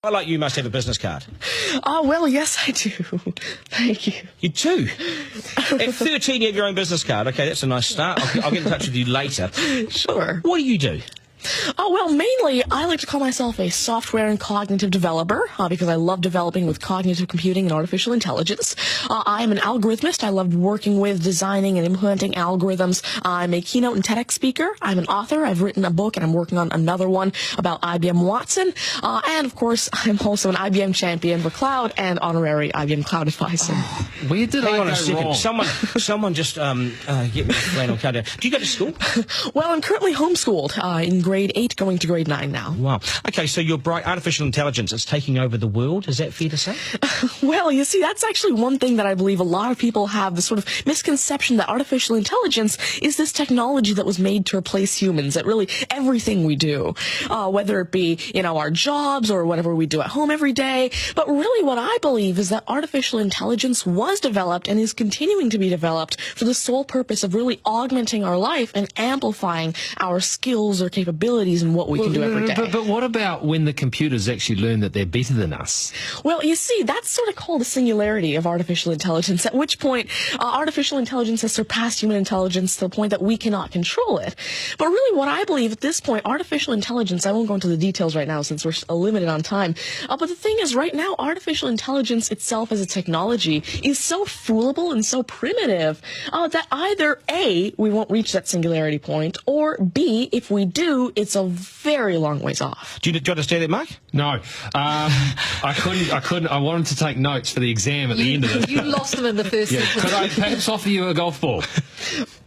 I like you must have a business card. Oh, well, yes, I do. Thank you. You do? At 13, you have your own business card. Okay, that's a nice start. I'll get in touch with you later. Sure. What do you do? Oh, well, mainly, I like to call myself a software and cognitive developer because I love developing with cognitive computing and artificial intelligence. I am an algorithmist. I love working with, designing, and implementing algorithms. I'm a keynote and TEDx speaker. I'm an author. I've written a book, and I'm working on another one about IBM Watson. And, of course, I'm also an IBM champion for cloud and honorary IBM cloud advisor. Where did Hang I on go a second. wrong? Someone just get me a flannel card down. Do you go to school? Well, I'm currently homeschooled in grade 8, going to grade 9 now. Wow. Okay, so your bright artificial intelligence is taking over the world. Is that fair to say? Well, you see, that's actually one thing that I believe a lot of people have this sort of misconception that artificial intelligence is this technology that was made to replace humans at really everything we do, whether it be, our jobs or whatever we do at home every day. But really what I believe is that artificial intelligence was developed and is continuing to be developed for the sole purpose of really augmenting our life and amplifying our skills or capabilities and what we can do every day. But what about when the computers actually learn that they're better than us? Well, you see, that's sort of called a singularity of artificial intelligence, at which point artificial intelligence has surpassed human intelligence to the point that we cannot control it. But really what I believe at this point, artificial intelligence, I won't go into the details right now since we're limited on time, but the thing is right now, artificial intelligence itself as a technology is so foolable and so primitive that either A, we won't reach that singularity point, or B, if we do, it's a very long ways off. Do you understand it, Mark? No. I couldn't. I wanted to take notes for the exam at the end of it. You lost them in the first sentence. Could I perhaps offer you a golf ball?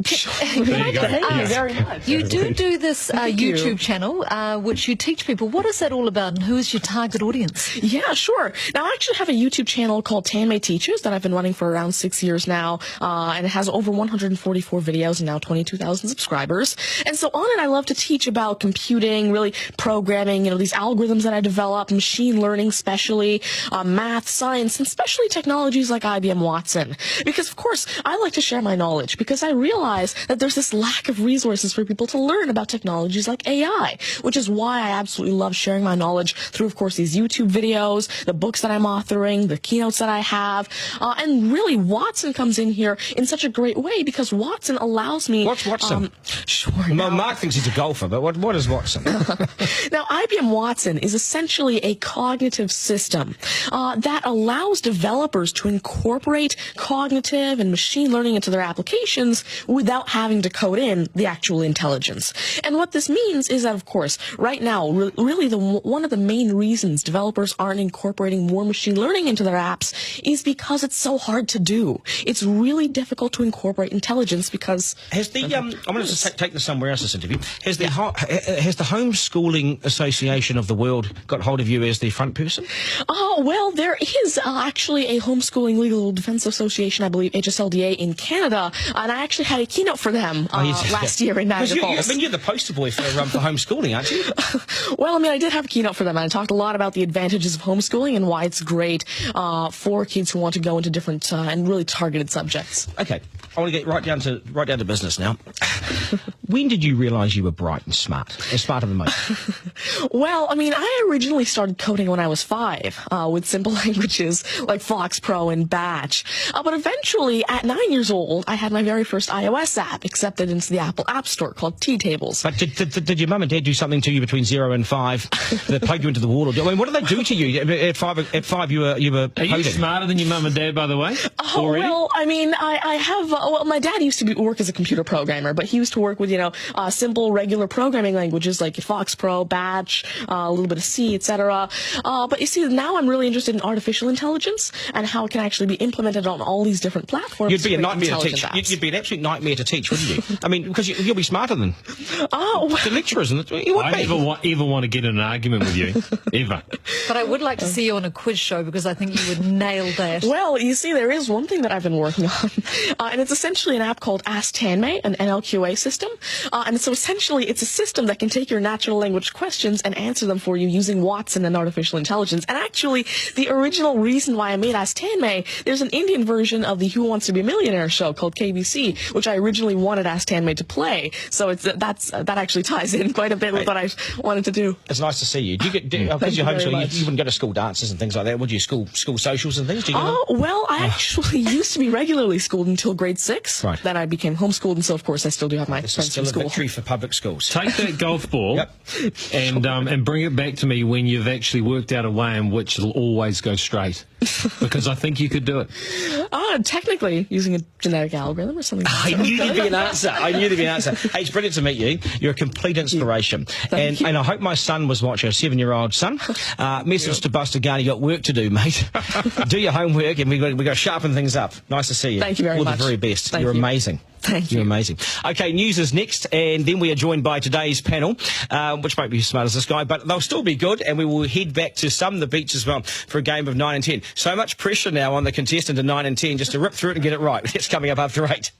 There you go. Thank you very much. You do this YouTube channel, which you teach people. What is that all about, and who is your target audience? Yeah, sure. Now, I actually have a YouTube channel called Tanmay Teaches that I've been running for around 6 years now, and it has over 144 videos and now 22,000 subscribers. And so on it, I love to teach about computing, really programming, these algorithms that I develop, machine learning especially, math, science, and especially technologies like IBM Watson. Because, of course, I like to share my knowledge because I realize that there's this lack of resources for people to learn about technologies like AI, which is why I absolutely love sharing my knowledge through, of course, these YouTube videos, the books that I'm authoring, the keynotes that I have, and really Watson comes in here in such a great way because Watson allows me... What's Watson? Sure. Mark thinks he's a golfer, but what is Watson? Now, IBM Watson is essentially a cognitive system that allows developers to incorporate cognitive and machine learning into their applications without having to code in the actual intelligence. And what this means is that, of course, right now, really one of the main reasons developers aren't incorporating more machine learning into their apps is because it's so hard to do. It's really difficult to incorporate intelligence because... Has the I'm going to take this somewhere else, this interview. Has the Homeschooling Association of the World got hold of you as the front person? Oh, well, there is actually a Homeschooling Legal Defense Association, I believe, HSLDA in Canada, and I actually had a keynote for them last year in Niagara Falls. You're the poster boy for homeschooling, aren't you? Well, I did have a keynote for them, and I talked a lot about the advantages of homeschooling and why it's great for kids who want to go into different and really targeted subjects. Okay, I want to get right down to business now. When did you realise you were bright and smarter than most? Well, I originally started coding when I was 5 with simple languages like FoxPro and Batch. But eventually, at 9 years old, I had my very first iOS app accepted into the Apple App Store called T-Tables. But did your mum and dad do something to you between 0 and 5 that plugged you into the wall? What did they do to you? At 5 you were Are you smarter than your mum and dad, by the way? Already? Well, I have... my dad used to work as a computer programmer, but he used to work with, simple, regular programming languages like FoxPro, Batch, a little bit of C, etc. But you see, now I'm really interested in artificial intelligence and how it can actually be implemented on all these different platforms. You'd be a nightmare to teach. You'd be an absolute nightmare to teach, wouldn't you? Because you'll be smarter than the lecturers. I never want to get in an argument with you, ever. But I would like to see you on a quiz show because I think you would nail that. Well, you see, there is one thing that I've been working on, and it's essentially an app called Ask Tanmay, an NLQA system. And so essentially, it's a system system that can take your natural language questions and answer them for you using Watson and artificial intelligence. And actually, the original reason why I made Ask Tanmay, there's an Indian version of the Who Wants to Be a Millionaire show called KBC, which I originally wanted Ask Tanmay to play. So that actually ties in quite a bit with what I wanted to do. It's nice to see you. Do you get, because you're homeschooling, you wouldn't go to school dances and things like that, would you? School socials and things? Do you go Oh, well, I actually used to be regularly schooled until grade 6. Right. Then I became homeschooled, and so, of course, I still do have my This is friends still from a school. victory for public schools. Take that golf ball Yep. and bring it back to me when you've actually worked out a way in which it'll always go straight. Because I think you could do it. Technically, using a genetic algorithm or something like I that. knew there'd be an answer. I knew there'd be an answer. Hey, it's brilliant to meet you. You're a complete inspiration. Thank you. And I hope my son was watching, a 7-year-old son. Message to Buster Garner, you got work to do, mate. Do your homework, and we've got to sharpen things up. Nice to see you. Thank you very All much. the very best. Thank You're you. amazing. Thank you. You're amazing. Okay, news is next, and then we are joined by today's panel, which won't be as smart as this guy, but they'll still be good, and we will head back to some of the beach as well for a game of 9 and 10. So much pressure now on the contestant of 9 and 10 just to rip through it and get it right. It's coming up after 8.